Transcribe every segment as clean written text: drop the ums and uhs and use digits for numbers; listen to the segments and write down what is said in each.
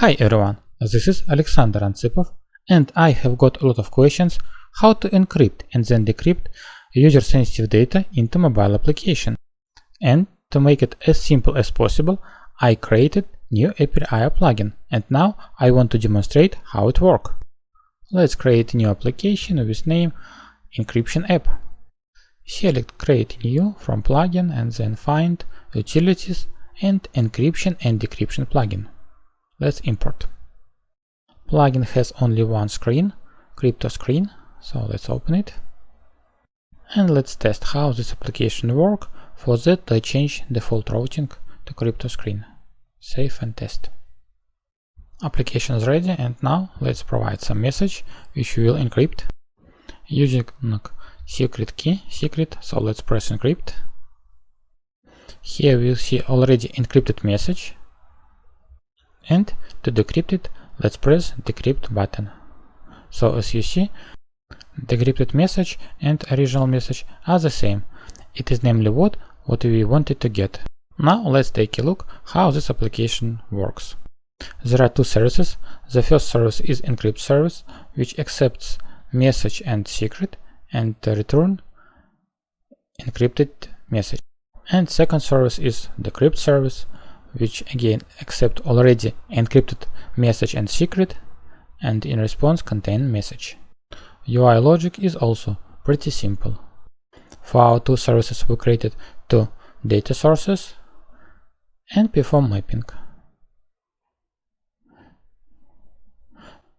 Hi everyone, this is Alexander Antsipov, and I have got a lot of questions how to encrypt and then decrypt user-sensitive data into mobile application. And to make it as simple as possible, I created new API plugin, and now I want to demonstrate how it works. Let's create a new application with name Encryption app. Select Create New from plugin and then find Utilities and Encryption and Decryption plugin. Let's import. Plugin has only one screen, crypto screen, so let's open it. And let's test how this application works. For that, I change default routing to crypto screen. Save and test. Application is ready, and now let's provide some message which we will encrypt using secret key, so let's press encrypt. Here we'll see already encrypted message. And to decrypt it, let's press decrypt button. So as you see, decrypted message and original message are the same. It is namely what we wanted to get. Now let's take a look how this application works. There are two services. The first service is Encrypt service, which accepts message and secret and return encrypted message. And second service is Decrypt service, which again accept already encrypted message and secret and in response contain message. UI logic is also pretty simple. For our two services we created two data sources and perform mapping.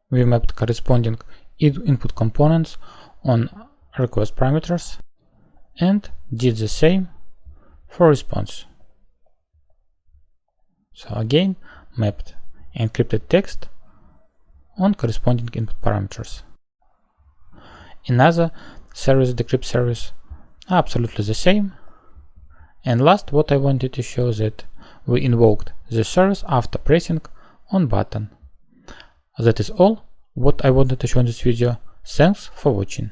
We mapped corresponding input components on request parameters and did the same for response. So again, mapped encrypted text on corresponding input parameters. Another service, Decrypt service, are absolutely the same. And last, what I wanted to show that we invoked the service after pressing on button. That is all what I wanted to show in this video. Thanks for watching.